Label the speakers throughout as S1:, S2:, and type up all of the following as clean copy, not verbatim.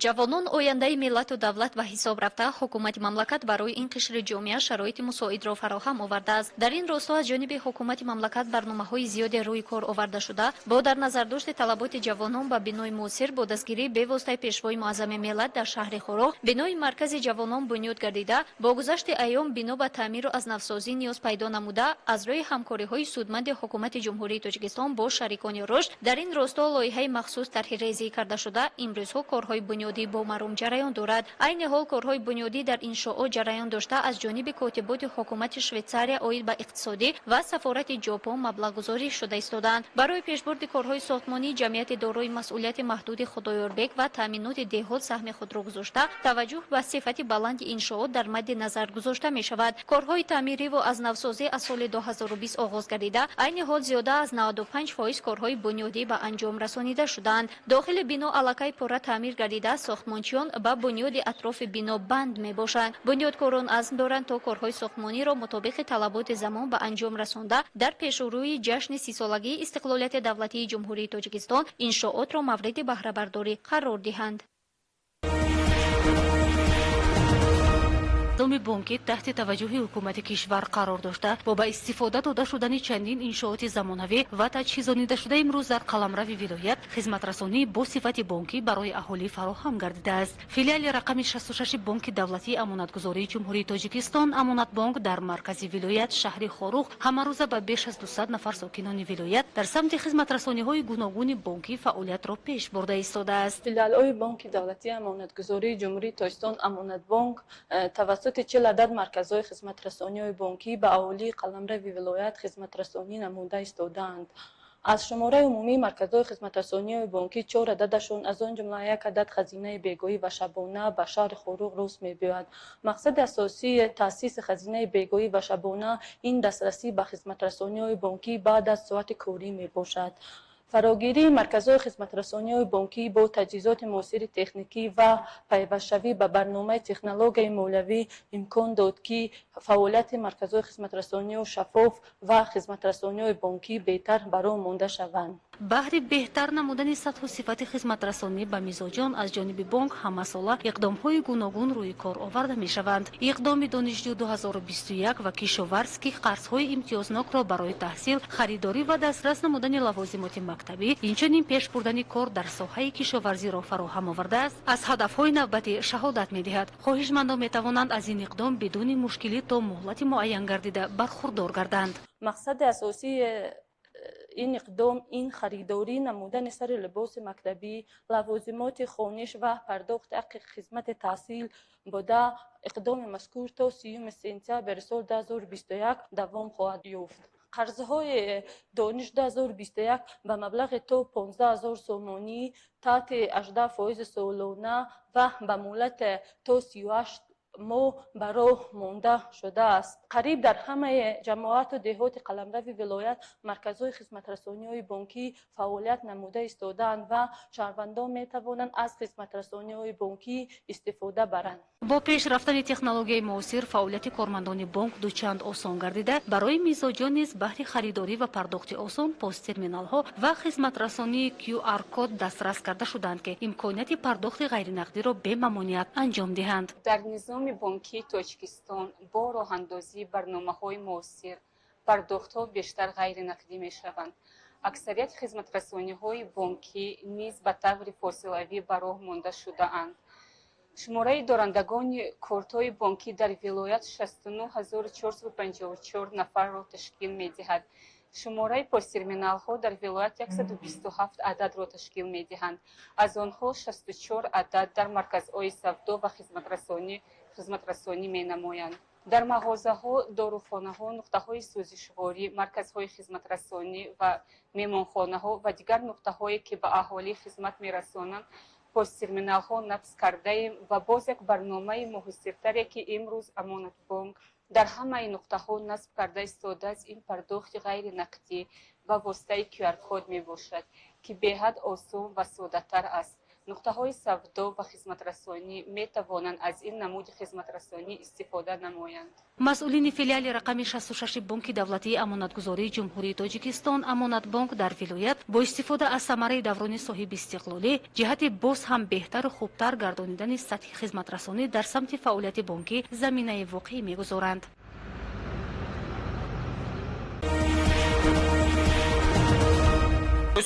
S1: ҷавонон ояндаи миллату давлат ба ҳисоб рафта, ҳукумати мамлакат барои ин қишри ҷомеа шароити мусоидро фароҳам овардааст. Дар ин росто аз ҷониби ҳукумати мамлакат барномаҳои зиёде рӯи кор оварда шуда, бо дар назардошти талаботи ҷавонон ба бинои муосир бо дастгирии бевоситаи пешвои муаззами миллат дар шаҳри Хӯрох, бинои маркази ҷавонон бунёд гардида, бо гузашти айём бино ба таъмиру азнавсозӣ ниёз пайдо намуда, аз рӯи ҳамкориҳои судманди ҳукумати ҷумҳурии Тоҷикистон бо шарикони рушд, дар ин росто лоиҳаи махсус тарҳи резӣ карда шуда, имрӯзҳо корҳои бунёдӣ бо маром ҷараён дорад. Айни ҳол корҳои бунёдӣ дар иншоот ҷараён дошта аз ҷониби котиботи ҳукумати Швейтсария оид ба иқтисодӣ ва сафорати ҷопон маблағгузорӣ шуда истоданд. Барои пешбурди корҳои сохтмонӣ ҷамъияти дорои масъулияти маҳдуди Худоёрбек ва таъминоти деҳот саҳми худро гузошта, таваҷҷӯҳ ба сифати баланди иншоот дар мадди назар гузошта мешавад. Корҳои таъмириву азнавсозӣ аз соли 2020 оғоз гардида, айни ҳол зиёда аз 95% корҳои бунёдӣ ба анҷом расонида шуданд. Дохили бино аллакай пурра таъмир гардида, сохтмончиён ба бунёди атрофи бино банд мебошанд. Бунёдкорон азм доранд то корҳои сохтмониро мутобиқи талаботи замон ба анҷом расонда, дар пешрӯи ҷашни 30-солагии истиқлолияти давлатии ҷумҳурии Тоҷикистон иншоотро мавриди баҳрабардорӣ қарор диҳанд.
S2: نظام بانکی تحت توجه حکومت کشور قرار داشته و با استفاده داده شدن چندین انشاءات زمانوی و تجهیزانیده شده امروز در قلمرو ولایت خدمت رسانی با صفت بانکی برای اهالی فراهم گردیده است. فیلیال رقم 66 بانک دولتی امانتگذاری جمهوری تاجیکستان امانت بانک در مرکز ولایت شهر خروخ همروزه به بیش از 200 نفر ساکنان ولایت در سمت خدمت رسانی های گوناگون بانکی فعالیت را پیش برده ایستاده است.
S3: فیلیال بانک دولتی امانتگذاری جمهوری تاجیکستان امانت بانک توسط 40 عدد مرکزهای خدمت رسانی بانکی به اهالی قلمرو ولایت خدمت رسانی نموده ایستادند. از شماره عمومی مرکزهای خدمت رسانی بانکی 4 عددشون از آن جمله 1 عدد خزینه بیگاهی و شبانه به شهر خروغ رسم می‌باید. مقصد اساسی تاسیس خزینه بیگاهی و شبانه این دسترسی به خدمت رسانی بانکی بعد از ساعت کاری میباشد. فراگیری مرکزهای خدمت رسانی بانکی با تجهیزات معاصر تکنیکی و پیوست‌شوی به برنامه تکنولوژی مولوی امکان داد که فعالیت مرکزهای خدمت رسانی شفاف و خدمت رسانی بانکی بهتر برآمده مانده شوند.
S2: بهر بهتر نمودن سطح و صفت خدمت رسانی به میزاجان از جانب بانک همساله اقدام‌های گوناگون روی کار آورده می‌شوند. اقدام دانشجو 2021 و کشاورزی قرض‌های امتیازناک را برای تحصیل، خریداری و دسترس نمودن لوازمات مکتبی، اینچنین پیش بردن کار در ساحه کشاورزی را فراهم آورده است. از هدف‌های نوبتی شهادت می‌دهد. خواهشمندان می‌توانند از این اقدام بدون مشکلی تا مهلت معین گردیده برخوردار گردند.
S3: مقصد اساسی این اقدام این خریداری نمودن سر لباس مکتبی، لوازمات خوانش و پرداخت حق خدمت تحصیل بوده. اقدام مذکور تا 30 سپتامبر سال 2021 دوام خواهد یافت. قرضهای دانش 2021 به مبلغ تا 15,000 سومانی تحت 18% سالانه و به مهلت تا 38 ما برای مانده شده است. قریب در همه جماعت و دهات قلمرو ولایت مرکزهای خدمت رسانی بانکی فعالیت نموده ایستادند و شهروندان می توانند از خدمت رسانی بانکی استفاده برند.
S2: با پیش رفتن تکنولوژی معاصر فعالیت کارمندان بانک دوچند آسان گردیده. برای میزاجان نیز بهر خریداری و پرداخت آسان پست ترمینال ها و خدمت رسانی QR کد دسترس کرده شدند که امکانیت پرداخت غیر نقدی را به ممانعت انجام دهند.
S4: در نظام بانکی تاجیکستان با راه اندازی برنامه‌های معاصر پرداخت‌ها بیشتر غیر نقدی می‌شوند. اکثریت خدمت رسانی‌های بانکی نیز به طور فاصله‌ای به راه مانده شده‌اند. شماره دارندگان کارت‌های بانکی در ولایت 69454 نفر را تشکیل می‌دهد. شماره پست ترمینال‌ها در ولایت 127 عدد را تشکیل می‌دهند. از آنها 64 عدد در مرکزهای سودا و خدمت رسانی می‌نمایند. در مغازه‌ها، داروخانه‌ها، نقطه‌های سوزشواری، مرکزهای خدمت رسانی و میمانخانه‌ها و دیگر نقطه‌هایی که به اهالی خدمت می‌رسانند پست ترمینال‌ها نصب کرده ایم و باز یک برنامه موثرتری که امروز امانت بانک در همه نقطه‌ها نصب کرده ایستاده است. این پرداخت غیر نقدی و واسطه QR کد می باشد که به حد آسان و ساده‌تر است. нуқтаҳои савдо ва хизматрасонӣ метавонанд аз ин намуди хизматрасонӣ истифода намоянд.
S2: масъулини филиали рақами 66 бонки давлатии амонатгузории ҷумҳурии тоҷикистон амонатбонк дар вилоят бо истифода аз самараи даврони соҳиби истиқлолӣ ҷиҳати боз ҳам беҳтару хубтар гардонидани сатҳи хизматрасонӣ дар самти фаъолияти бонкӣ заминаи воқеӣ мегузоранд.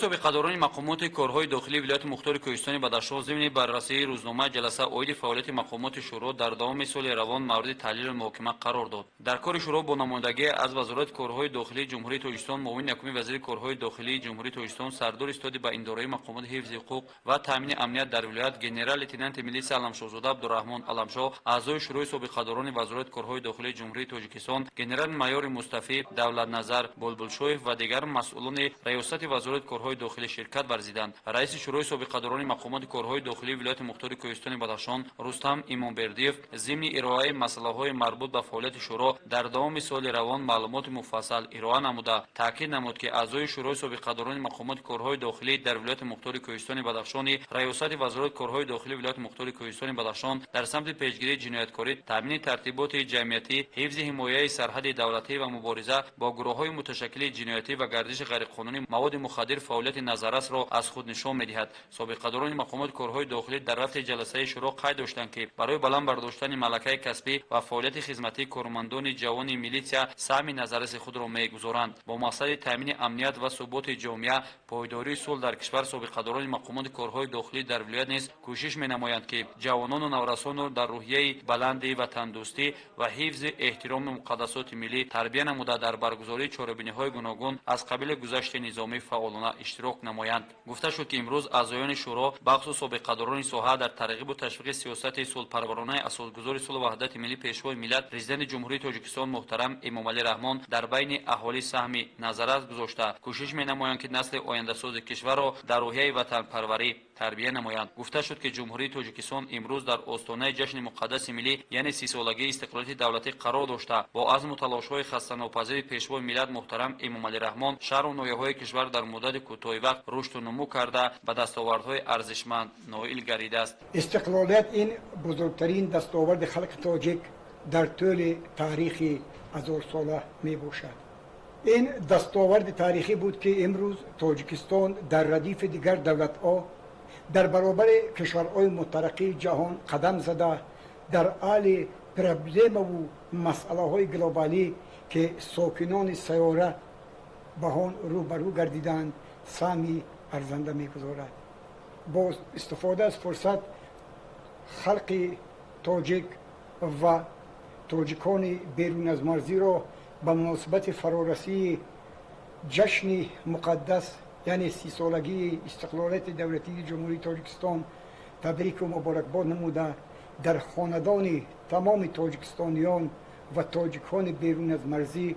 S5: собиқадорони мақомоти корҳои дохилии вилояти мухтори кӯҳистони Бадахшон зимни баррасии рӯзномаи ҷаласа оиди фаъолияти мақомоти шӯро дар давоми соли равон мавриди таҳлилу муҳокима қарор дод. Дар кори шӯро бо намояндагӣ аз вазорати корҳои дохилии ҷумҳурии Тоҷикистон, муовини якуми вазири корҳои дохилии ҷумҳурии Тоҷикистон, сардори истоди ба индораи мақомоти ҳифзи ҳуқуқ ва таъмини амният дар вилоят, генерал-лейтенанти милисия Аламшоҳзода Абдураҳмон Аламшоҳ, аъзои шӯрои собиқадорони вазорати корҳои дохилии ҷумҳурии Тоҷикистон, генерал-майори Мустафӣ, Давлатназар Булбулшоев ва дигар масъулони раёсати вазорати корҳои дохилӣ ширкат варзиданд. раиси шӯрои собиқадорони мақомоти корҳои дохилии вилояти мухтори кӯҳистони Бадахшон Рустам Имонбердиев зимни ироаи масъалаҳои марбут ба фаъолияти шӯро дар давоми соли равон маълумоти муфассал ироа намуда таъкид намуд, ки аъзои шӯрои собиқадорони мақомоти корҳои дохилӣ дар вилояти мухтори кӯҳистони Бадахшони раёсати вазорати корҳои дохилии вилояти мухтори кӯҳистони Бадахшон дар самти пешгирии ҷинояткорӣ, таъмини тартиботи ҷамъиятӣ, ҳифзи ҳимояи сарҳади давлатӣ ва мубориза бо гурӯҳҳои муташаккили ҷиноятӣ ва гардиши ғайриқонунӣ маводи мухаддир фаъолияти назаррасро аз худ нишон медиҳад. собиқадорони мақомоти корҳои дохилӣ дар рафти ҷаласаи шӯро қайд доштанд, ки барои баланд бардоштани малакаи касбӣ ва фаъолияти хизматии кормандони ҷавони милитсия саҳми назарраси худро мегузоранд. бо мақсади таъмини амният ва суботи ҷомеа, пойдории сулҳ дар кишвар, собиқадорони мақомоти корҳои дохилӣ дар вилоят низ кӯшиш менамоянд, ки ҷавонону наврасонро дар рӯҳияи баланди ватандӯстӣ ва ҳифзи эҳтироми муқаддасоти миллӣ тарбия намуда дар баргузории чорабиниҳои гуногун аз қабили гузашти низомӣ фаъолона иштирок намоянд. гуфта шуд, ки имрӯз аъзоёни шӯро бахсу собиқадорони соҳа дар тарғибу ташвиқи сиёсати сулҳпарваронаи асосгузори сулҳу ваҳдати миллӣ пешвои миллат президенти ҷумҳурии Тоҷикистон муҳтарам Эмомалӣ Раҳмон дар байни аҳолӣ саҳми назаррас гузошта кӯшиш менамоянд, ки насли ояндасози кишварро дар рӯҳияи ватанпарварӣ тарбия намоянд. гуфта шуд, ки ҷумҳурии Тоҷикистон имрӯз дар остонаи ҷашни муқаддаси миллӣ, яъне 30-солагии истиқлолияти давлатӣ қарор дошта, бо азму талошҳои хастанопазири пешвои миллат муҳтарам Эмомалӣ Раҳмон шаҳру ноҳияҳои кишвар дар муддати кӯтоҳи вақт рушду нумӯ карда ба дастовардҳои арзишманд ноил гардидааст.
S6: استقلالیت این بزرگترین دستاورد خلق تاجیک در طول تاریخ 1000 ساله می باشد. این دستاورد تاریخی بود که امروز تاجیکستان در ردیف دیگر دولت‌ها در برابر کشورهای مترقی جهان قدم زده در حال پرابلم و مسئله های گلوبالی که ساکنان سیاره به آن روبرو گردیدند سهمی ارزنده می‌گذارد. با استفاده از فرصت خلق تاجیک و تاجیکان بیرون از مرزی را به مناسبت فرارسی جشن مقدس یعنی 30 سالگی استقلالیت دولتی جمهوری تاجیکستان تبریک و مبارکباد نموده در خاندان تمام تاجیکستانیان و تاجیکان بیرون از مرزی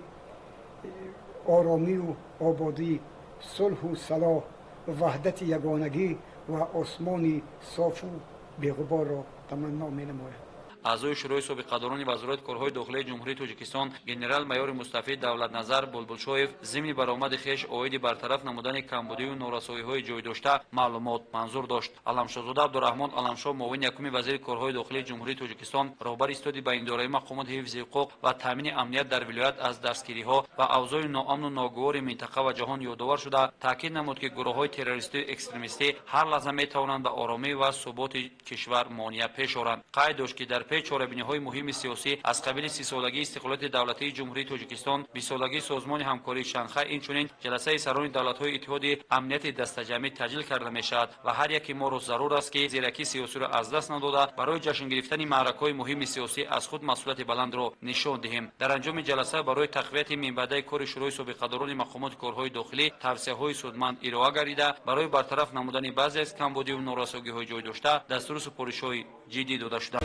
S6: آرامی و آبادی، صلح و صلاح، وحدت یگانگی و آسمانی صاف و بی‌غبار را تمنا می‌نماید.
S5: اعضای شورای سابقه‌داران وزارت کارهای داخلی جمهوری تاجیکستان گنرال مایور مصطفی دولتنظر بلبلشویف ضمن برآمد خویش اوید برطرف نمودن کمبودی و نارسایی‌های جای داشته معلومات منظور داشت. علمشاهزاده عبدالرحمن علمشاه معاون یکم وزیر کارهای داخلی جمهوری تاجیکستان رهبر استادی به اداره مقامات حفظ حقوق و تامین امنیت در ولایت از دستگیری‌ها و اوضاع ناامن و ناگوار منطقه و جهان یادآور شده تاکید نمود که گروه‌های تروریستی و اکستریمیستی هر لحظه می‌توانند به آرامی و ثبات کشور مانع پیش آورند. قید داشت که در پی چاره‌بینی‌های مهم سیاسی از قبیل 30 سالگی استقلال دولتی جمهوری تاجیکستان، 20 سالگی سازمان همکاری شانگهای، اینچنین جلسه سران دولت‌های اتحادیه امنیت دستجمعی تجلیل کرده می‌شود و هر یک ما را ضرور است که زیرکی سیاسی را از دست نداده برای جشن گرفتن معرکه‌های مهم سیاسی از خود مسئولیت بلند را نشان دهیم. در انجام جلسه برای تقویت منبع کار شورای سابقه‌داران مقامات کارهای داخلی توصیه‌های سودمند ارائه گردیده برای برطرف نمودن بعضی از کمبودی و نارسایی‌های جای داشته دستور سپارش‌های جدی داده شده.